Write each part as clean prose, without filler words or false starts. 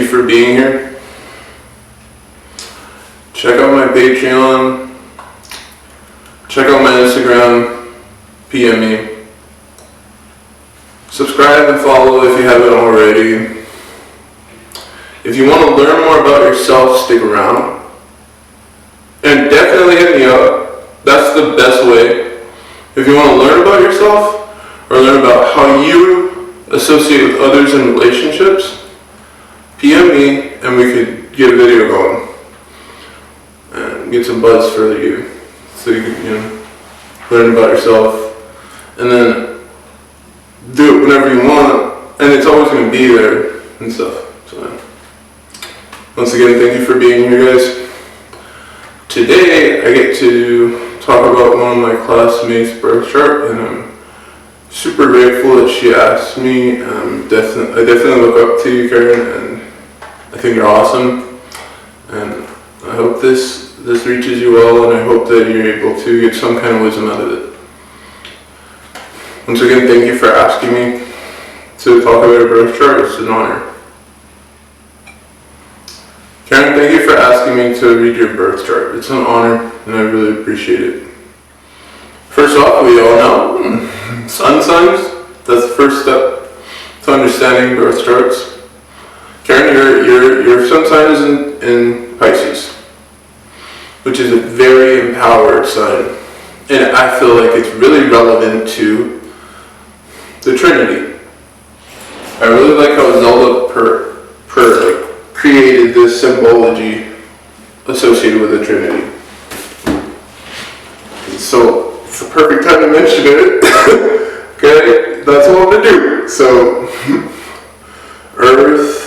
you for being here. Check out my Patreon. Check out my Instagram. PM me. Subscribe and follow if you haven't already. If you want to learn more about yourself, stick around. And definitely hit me up. That's the best way. If you want to learn about yourself, or learn about how you associate with others in relationships, PM me and we could get a video going. And get some buzz for you. So you can, learn about yourself. And then do it whenever you want. And it's always going to be there and stuff. So, once again, thank you for being here, guys. Today, I get to talk about one of my classmates' birth chart, and I'm super grateful that she asked me. I definitely look up to you, Karen, and I think you're awesome. And I hope this reaches you well, and I hope that you're able to get some kind of wisdom out of it. Once again, thank you for asking me to talk about your birth chart. It's an honor. Karen, thank you for asking me to read your birth chart. It's an honor, and I really appreciate it. First off, we all know sun signs. That's the first step to understanding birth charts. Karen, your sun sign is in Pisces, which is a very empowered sign, and I feel like it's really relevant to the Trinity. I really like how Zelda created this symbology associated with the Trinity. So it's the perfect time to mention it. Okay, that's what I'm gonna do. So earth,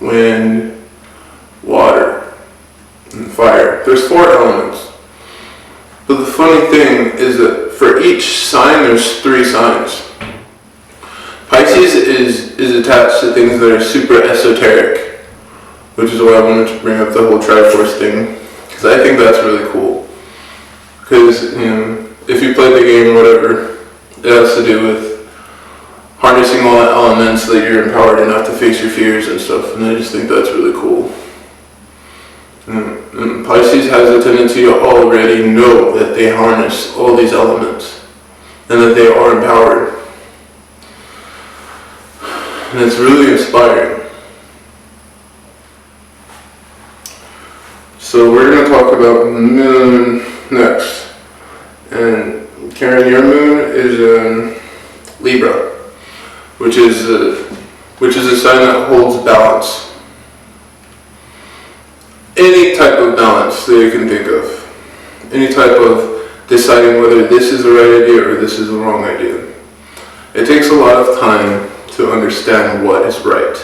wind, water, and fire. There's 4 elements. But the funny thing is that for each sign, there's 3 signs. Pisces is attached to things that are super esoteric, which is why I wanted to bring up the whole Triforce thing, because I think that's really cool. Because, if you play the game or whatever, it has to do with harnessing all the elements so that you're empowered enough to face your fears and stuff, and I just think that's really cool. And Pisces has a tendency to already know that they harness all these elements, and that they are empowered. And it's really inspiring. So we're going to talk about the moon next. And Karen, your moon is in Libra, which is a sign that holds balance. Any type of balance that you can think of. Any type of deciding whether this is the right idea or this is the wrong idea. It takes a lot of time to understand what is right.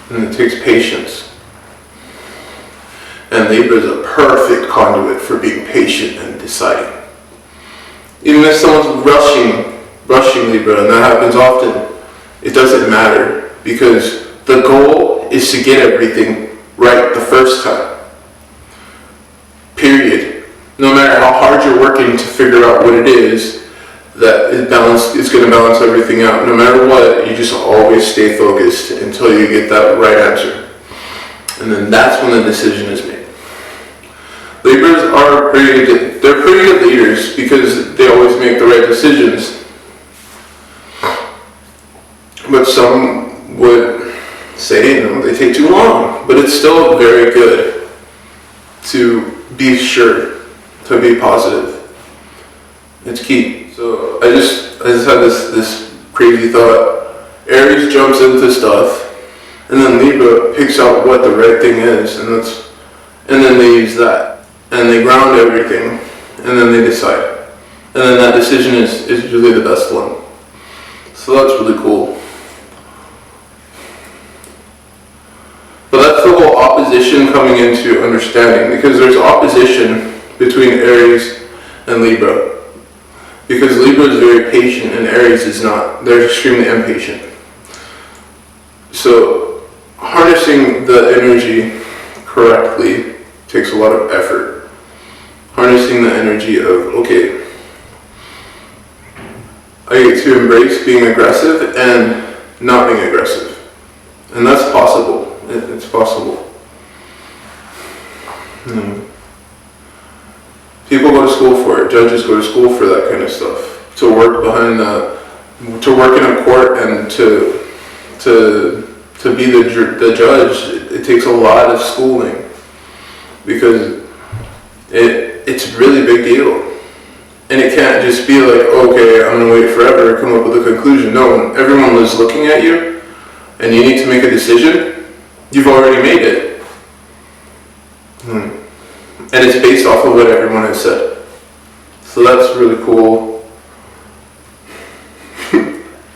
And it takes patience. And Libra is a perfect conduit for being patient and deciding. Even if someone's rushing Libra, and that happens often, it doesn't matter, because the goal is to get everything right the first time. Period. No matter how hard you're working to figure out what it is, that it's going to balance everything out. No matter what, you just always stay focused until you get that right answer. And then that's when the decision is made. Libras are pretty good leaders because they always make the right decisions. But some would say, they take too long. But it's still very good to be sure, to be positive. It's key. So I just had this crazy thought. Aries jumps into stuff, and then Libra picks out what the right thing is, and then they use that, and they ground everything, and then they decide, and then that decision is usually the best one. So that's really cool. But that's the whole opposition coming into understanding, because there's opposition between Aries and Libra. Because Libra is very patient and Aries is not. They're extremely impatient. So harnessing the energy correctly takes a lot of effort. Harnessing the energy of, okay, I get to embrace being aggressive and not being aggressive. And that's possible. It's possible. People go to school for it. Judges go to school for that kind of stuff. To work to work in a court and to be the judge, it takes a lot of schooling, because it's a really big deal. And it can't just be like, okay, I'm going to wait forever to come up with a conclusion. No, when everyone is looking at you and you need to make a decision, you've already made it. And it's based off of what everyone has said. So that's really cool.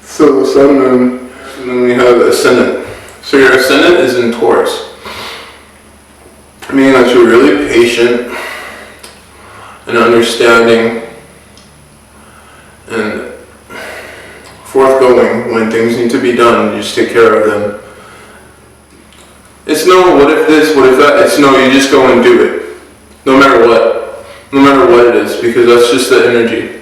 So the sun, moon, and then we have ascendant. So your ascendant is in Taurus. Meaning that you're really patient and understanding and forthgoing when things need to be done. You just take care of them. It's no what if this, what if that. It's no, you just go and do it. No matter what it is, because that's just the energy.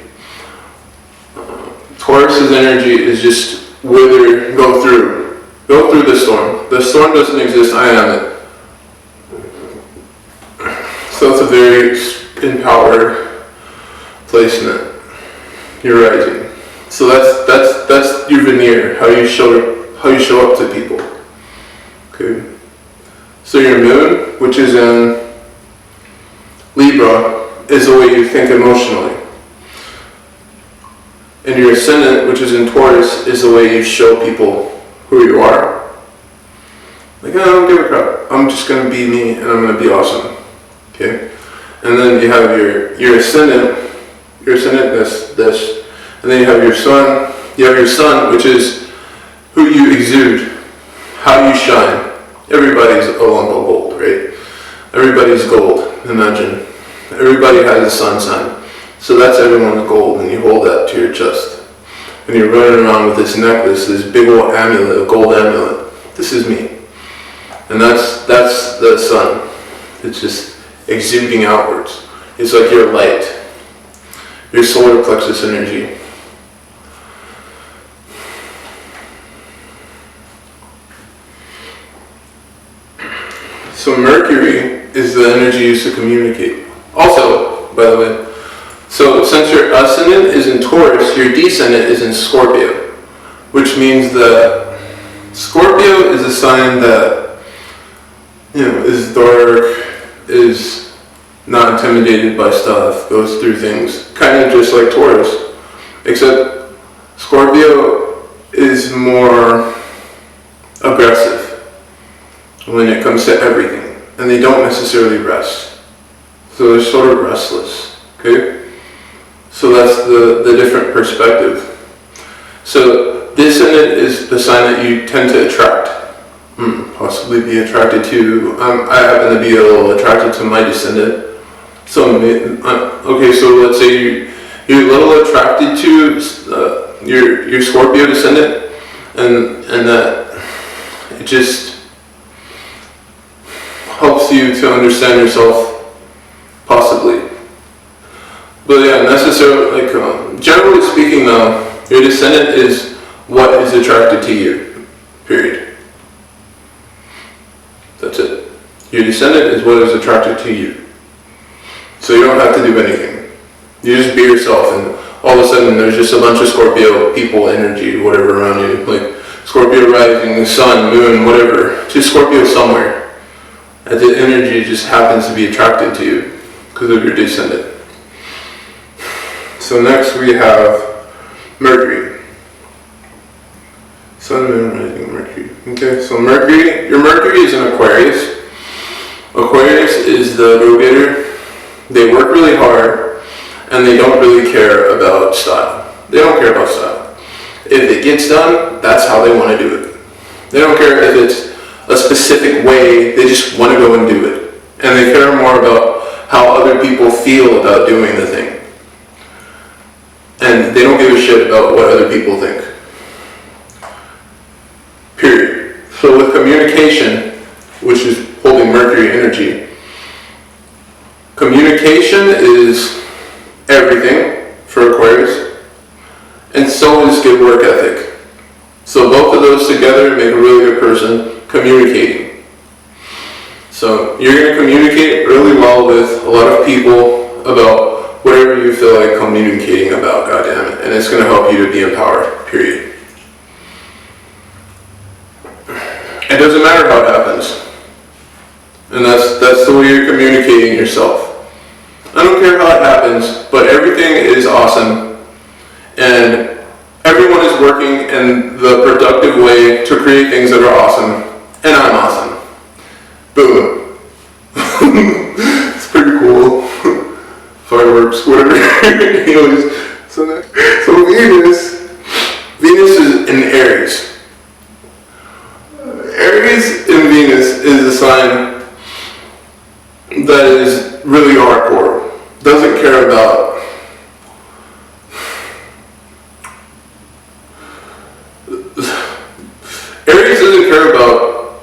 Taurus's energy is just wither, go through the storm. The storm doesn't exist, I am it. So it's a very empowered placement. You're rising. So that's your veneer, how you show up to people. Okay. So your moon, which is in Libra, is the way you think emotionally. And your ascendant, which is in Taurus, is the way you show people who you are. Like, I don't give a crap. I'm just going to be me, and I'm going to be awesome. Okay? And then you have your ascendant, this. And then you have your sun. You have your sun, which is who you exude, how you shine. Everybody's a lump of gold, right? Everybody's gold, imagine. Everybody has a sun sign. So that's everyone's gold, and you hold that to your chest. And you're running around with this necklace, this big old amulet, a gold amulet. This is me. And that's the sun. It's just exuding outwards. It's like your light, your solar plexus energy. So Mercury is the energy used to communicate. Also, by the way, so since your ascendant is in Taurus, your descendant is in Scorpio, which means that Scorpio is a sign that, is dark, is not intimidated by stuff, goes through things, kind of just like Taurus, except Scorpio is more aggressive when it comes to everything, and they don't necessarily rest. So they're sort of restless, okay? So that's the different perspective. So descendant is the sign that you tend to attract, possibly be attracted to. I happen to be a little attracted to my descendant. So, okay, so let's say you're a little attracted to your Scorpio descendant, and that it just helps you to understand yourself, possibly. But yeah, necessarily, generally speaking, your descendant is what is attracted to you, period. That's it. Your descendant is what is attracted to you. So you don't have to do anything. You just be yourself, and all of a sudden there's just a bunch of Scorpio people, energy, whatever around you, like Scorpio rising, sun, moon, whatever, just Scorpio somewhere. And the energy just happens to be attracted to you because of your descendant. So next we have Mercury. Sun, moon, rising, Mercury. Okay, so your Mercury is in Aquarius. Aquarius is the go-getter. They work really hard, and they don't really care about style. They don't care about style. If it gets done, that's how they want to do it. They don't care if it's a specific way, they just want to go and do it. And they care more about how other people feel about doing the thing. And they don't give a shit about what other people think. Period. So with communication, which is holding Mercury energy, communication is everything for Aquarius, and so is good work ethic. So both of those together make a really good person. Communicating. So you're going to communicate really well with a lot of people about whatever you feel like communicating about, goddammit. And it's going to help you to be empowered, period. It doesn't matter how it happens. And that's the way you're communicating yourself. I don't care how it happens, but everything is awesome. And everyone is working in the productive way to create things that are awesome. And I'm awesome. Boom. It's pretty cool. Fireworks, whatever. Anyways, so Venus is in Aries. Aries in Venus is a sign that is really hardcore. Doesn't care about Aries doesn't care about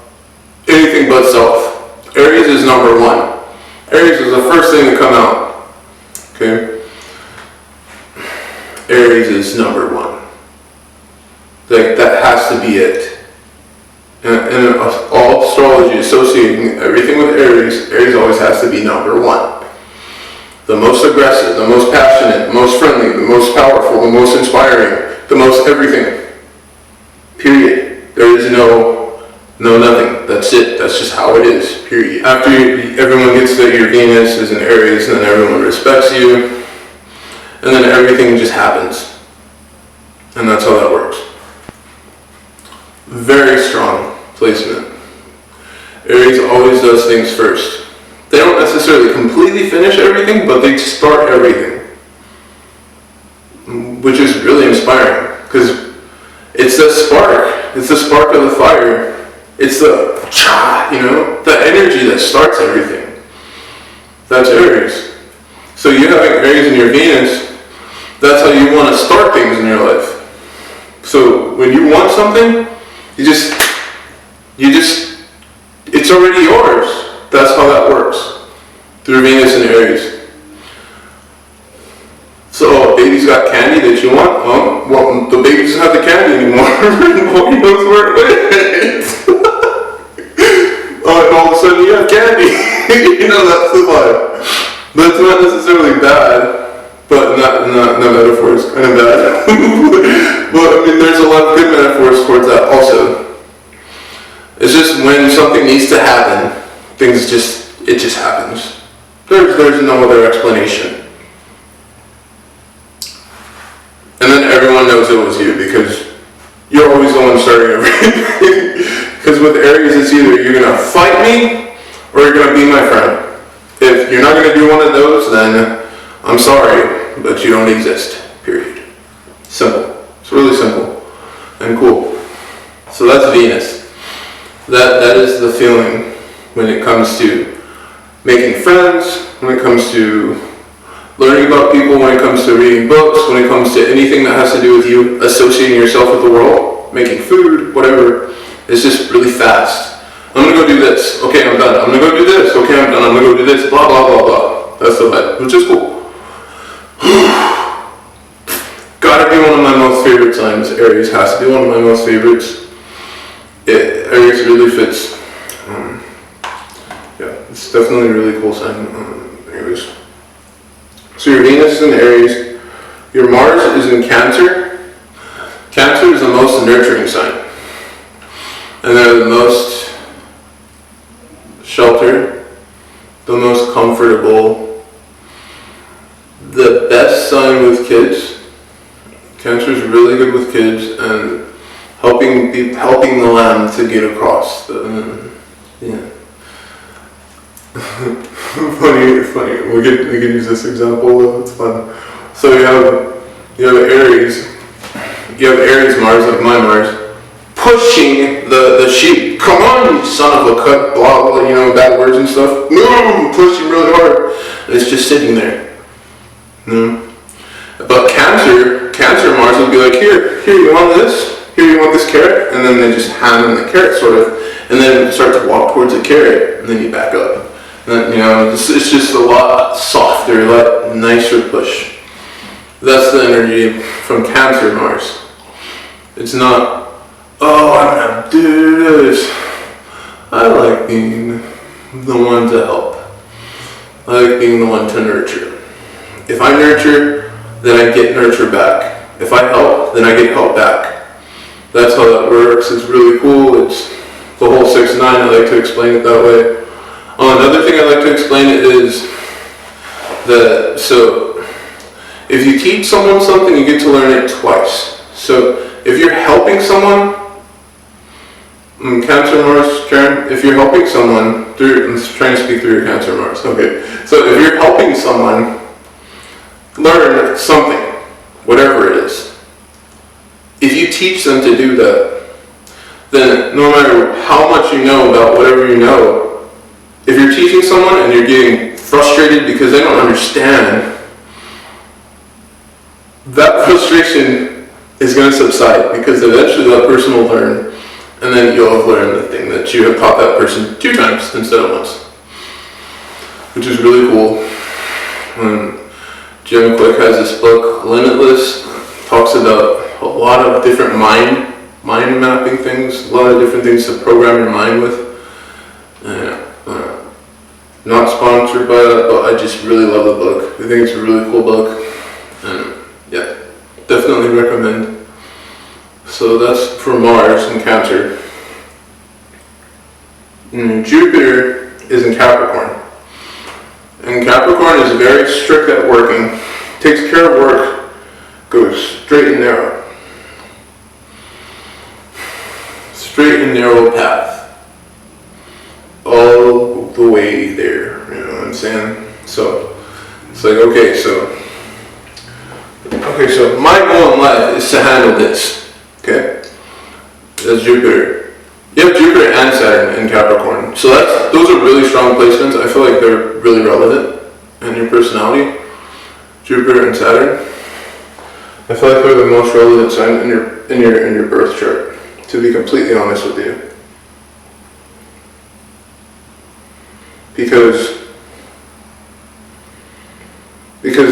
anything but self. Aries is number one. Aries is the first thing to come out. Okay? Aries is number one. Like, that has to be it. And all astrology associating everything with Aries, Aries always has to be number one. The most aggressive, the most passionate, the most friendly, the most powerful, the most inspiring, the most everything. Period. There is no nothing. That's it. That's just how it is. Period. After everyone gets that your Venus is in Aries, and then everyone respects you, and then everything just happens. And that's how that works. Very strong placement. Aries always does things first. They don't necessarily completely finish everything, but they start everything. Which is really inspiring, because it's the spark. It's the spark of the fire. It's the the energy that starts everything. That's Aries. So you having Aries in your Venus, that's how you want to start things in your life. So when you want something, it's already yours. That's how that works. Through Venus and Aries. So, baby's got candy that you want? Oh, well, the baby doesn't have the candy anymore. Nobody knows where it went. Oh, and all of a sudden you have candy. That's the vibe. But it's not necessarily bad. But not metaphor is kind of bad. But there's a lot of good metaphors towards that also. It's just when something needs to happen, it just happens. There's no other explanation. And then everyone knows it was you, because you're always the one starting everything. Because with Aries, it's either you're going to fight me, or you're going to be my friend. If you're not going to do one of those, then I'm sorry, but you don't exist. Period. Simple. It's really simple and cool. So that's Venus. That is the feeling when it comes to making friends, when it comes to learning about people, when it comes to reading books, when it comes to anything that has to do with you associating yourself with the world, making food, whatever. It's just really fast. I'm going to go do this. Okay, I'm done. I'm going to go do this. Okay, I'm done. I'm going to go do this. Blah, blah, blah, blah. That's the vibe, which is cool. Gotta be one of my most favorite signs. Aries has to be one of my most favorites. Aries really fits. It's definitely a really cool sign. Anyways. So your Venus is in Aries. Your Mars is in Cancer. Cancer is the most nurturing sign. And they're the most sheltered, the most comfortable, the best sign with kids. Cancer is really good with kids and helping the lamb to get across. Funny. We can use this example. It's fun. So you have Aries. You have Aries Mars, like my Mars, pushing the sheep. Come on, you son of a cut, blah blah. Bad words and stuff. No, pushing really hard, and it's just sitting there. But Cancer Mars would be like, here, you want this? Here, you want this carrot? And then they just hand them the carrot, sort of, and then start to walk towards the carrot, and then you back up. And it's just a lot softer, a lot nicer push. That's the energy from Cancer Mars. It's not oh, I'm gonna do this. I like being the one to help. I like being the one to nurture. If I nurture, then I get nurture back. If I help, then I get help back. That's how that works. It's really cool. It's the whole 6-9. I like to explain it that way. Another thing I like to explain it is that, so if you teach someone something, you get to learn it twice. So if you're helping someone, Cancer Mars, Karen, if you're helping someone, I'm trying to speak through your Cancer Mars, okay. So if you're helping someone learn something, whatever it is, if you teach them to do that, then no matter how much you know about whatever you know, if you're teaching someone and you're getting frustrated because they don't understand, that frustration is going to subside because eventually that person will learn, and then you'll have learned the thing that you have taught that person 2 times instead of once, which is really cool. Jim Quick has this book, Limitless, talks about a lot of different mind mapping things, a lot of different things to program your mind with. Not sponsored by that, but I just really love the book. I think it's a really cool book, and yeah, definitely recommend. So that's for Mars and Cancer. Jupiter is in Capricorn. And Capricorn is very strict at working, takes care of work, goes straight and narrow. Straight and narrow path. All the way there, you know what I'm saying? So, it's like, okay, so my goal in life is to handle this, okay? That's Jupiter. You have Jupiter and Saturn in Capricorn. So those are really strong placements. I feel like they're really relevant in your personality. Jupiter and Saturn. I feel like they're the most relevant sign in your birth chart, to be completely honest with you. Because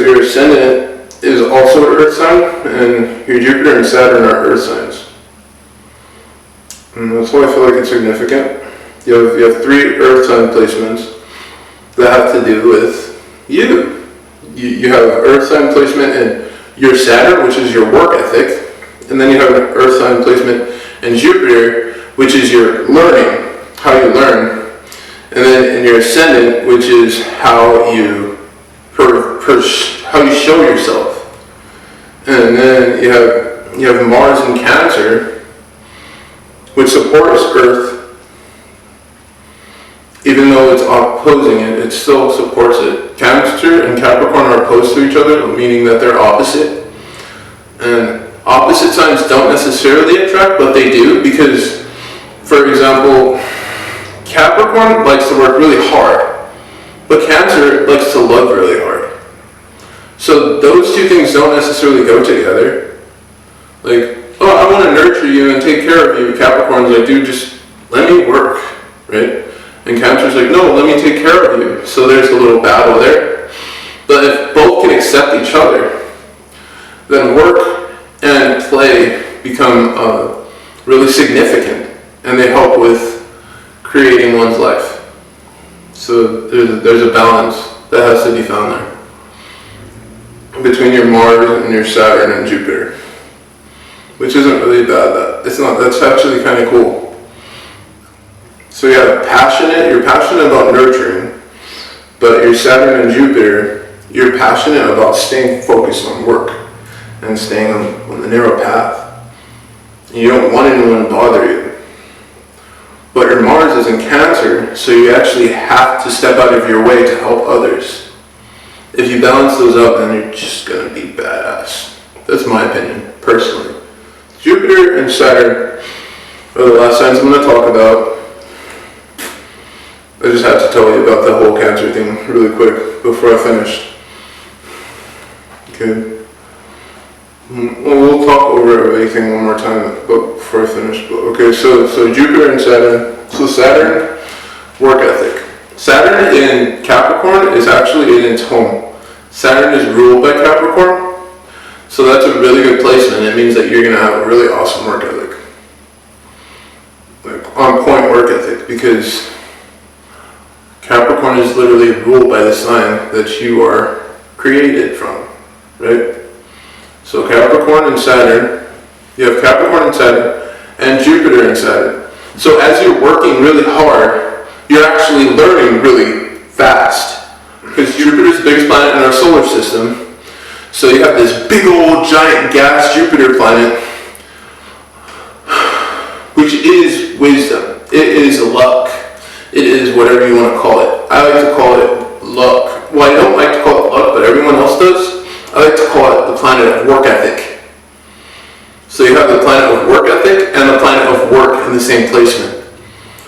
your ascendant is also an earth sign, and your Jupiter and Saturn are earth signs. And that's why I feel like it's significant. You have 3 earth sign placements that have to do with you. You have an earth sign placement in your Saturn, which is your work ethic, and then you have an earth sign placement in Jupiter, which is your learning, how you learn. And then in your ascendant, which is how you show yourself. And then you have Mars in Cancer, which supports Earth. Even though it's opposing it, it still supports it. Cancer and Capricorn are opposed to each other, meaning that they're opposite. And opposite signs don't necessarily attract, but they do, because, for example, Capricorn likes to work really hard, but Cancer likes to love really hard. So those 2 things don't necessarily go together. Like, oh, I want to nurture you and take care of you. Capricorn's like, dude, just let me work, right? And Cancer's like, no, let me take care of you. So there's a little battle there. But if both can accept each other, then work and play become really significant, and they help with creating one's life. So there's a balance that has to be found there between your Mars and your Saturn and Jupiter, which isn't really bad. That's actually kind of cool. So you're passionate about nurturing, but your Saturn and Jupiter, you're passionate about staying focused on work and staying on the narrow path. And you don't want anyone to bother you. But your Mars is in Cancer, so you actually have to step out of your way to help others. If you balance those out, then you're just going to be badass. That's my opinion, personally. Jupiter and Saturn are the last signs I'm going to talk about. I just have to tell you about the whole Cancer thing really quick before I finish. Okay. Well, we'll talk over everything one more time before I finish. Okay, so Jupiter and Saturn. So Saturn, work ethic. Saturn in Capricorn is actually in its home. Saturn is ruled by Capricorn, so that's a really good placement. It means that you're going to have a really awesome work ethic. on point work ethic, because Capricorn is literally ruled by the sign that you are created from, right? So Capricorn and Saturn, you have Capricorn and Saturn, and Jupiter and Saturn. So as you're working really hard, you're actually learning really fast, because Jupiter is the biggest planet in our solar system. So you have this big old giant gas Jupiter planet, which is wisdom. It is luck. It is whatever you want to call it. I like to call it luck. Well, I don't like to call it luck, but everyone else does. I like to call it the planet of work ethic. So you have the planet of work ethic and the planet of work in the same placement.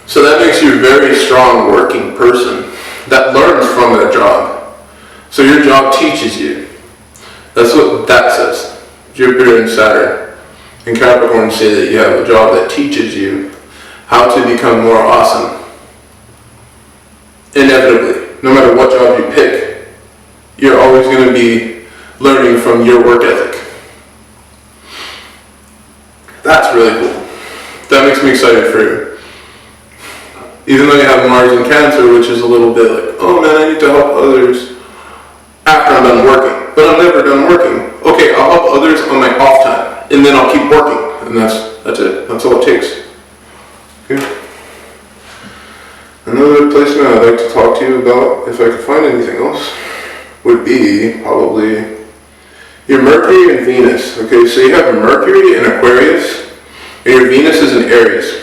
So that makes you a very strong working person that learns from their job. So your job teaches you. That's what that says. Jupiter and Saturn and Capricorn say that you have a job that teaches you how to become more awesome. Inevitably, no matter what job you pick, you're always going to be learning from your work ethic. That's really cool. That makes me excited for you. Even though you have Mars in Cancer, which is a little bit like, oh man, I need to help others after I'm done working. But I'm never done working. Okay, I'll help others on my off time, and then I'll keep working. And that's it. That's all it takes. Okay. Another placement I'd like to talk to you about, if I could find anything else, would be probably your Mercury and Venus. Okay, so you have Mercury in Aquarius, and your Venus is in Aries.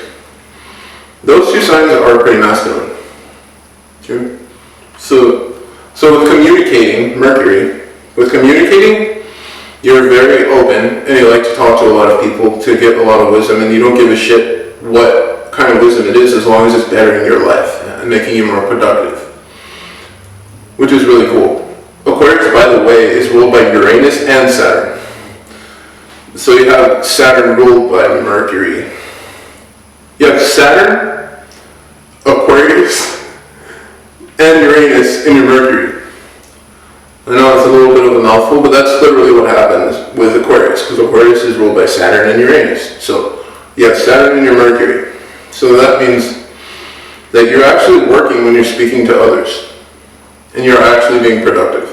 Those two signs are pretty masculine. Okay? So with communicating, Mercury, you're very open, and you like to talk to a lot of people to get a lot of wisdom, and you don't give a shit what kind of wisdom it is, as long as it's bettering your life and making you more productive, which is really cool. Aquarius, by the way, is ruled by Uranus and Saturn. So you have Saturn ruled by Mercury. You have Saturn, Aquarius, and Uranus in your Mercury. I know it's a little bit of a mouthful, but that's literally what happens with Aquarius, because Aquarius is ruled by Saturn and Uranus. So you have Saturn in your Mercury. So that means that you're actually working when you're speaking to others, and you're actually being productive.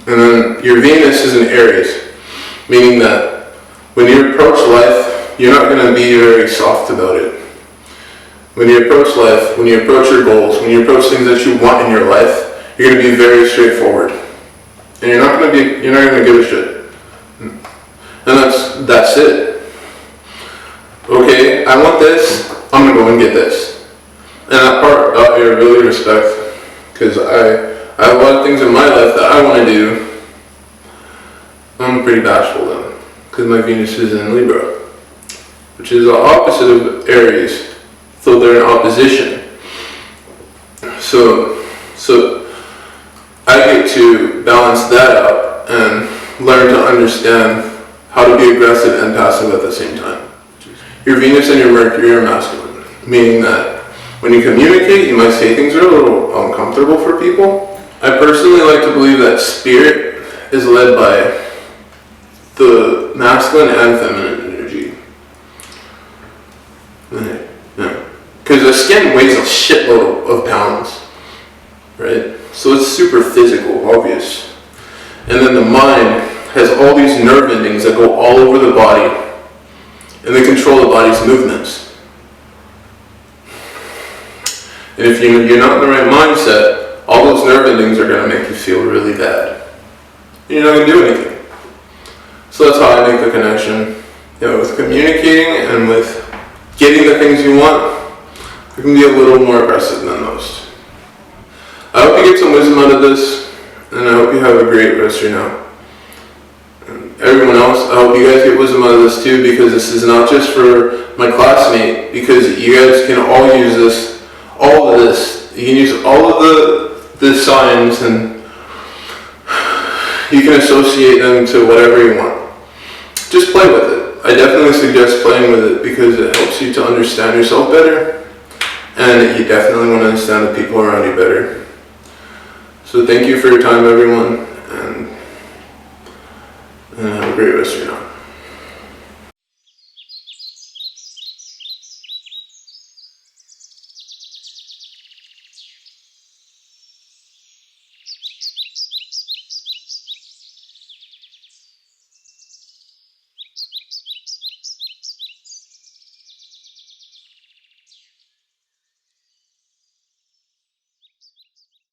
And then your Venus is in Aries, meaning that when you approach life, you're not going to be very soft about it. When you approach life, when you approach your goals, when you approach things that you want in your life, you're going to be very straightforward, and you're not going to give a shit. And that's it. Okay, I want this, I'm going to go and get this. And that part I really respect, because I have a lot of things in my life that I want to do. I'm pretty bashful though, because my Venus is in Libra, which is the opposite of Aries, so they're in opposition. So I get to balance that out and learn to understand how to be aggressive and passive at the same time. Your Venus and your Mercury are masculine, meaning that when you communicate, you might say things that are a little uncomfortable for people. I personally like to believe that spirit is led by the masculine and feminine energy. Because the skin weighs a shitload of pounds, right? So it's super physical, obvious. And then the mind has all these nerve endings that go all over the body, and they control the body's movements. And if you're not in the right mindset, all those nerve endings are going to make you feel really bad. You're not going to do anything. So that's how I make the connection. With communicating and with getting the things you want, you can be a little more aggressive than most. I hope you get some wisdom out of this, and I hope you have a great rest of your night. And everyone else, I hope you guys get wisdom out of this too, because this is not just for my classmate, because you guys can all use this, all of this. You can use all of the signs, and you can associate them to whatever you want. Just play with it. I definitely suggest playing with it, because it helps you to understand yourself better, and you definitely want to understand the people around you better. So thank you for your time, everyone, and have a great rest of your night.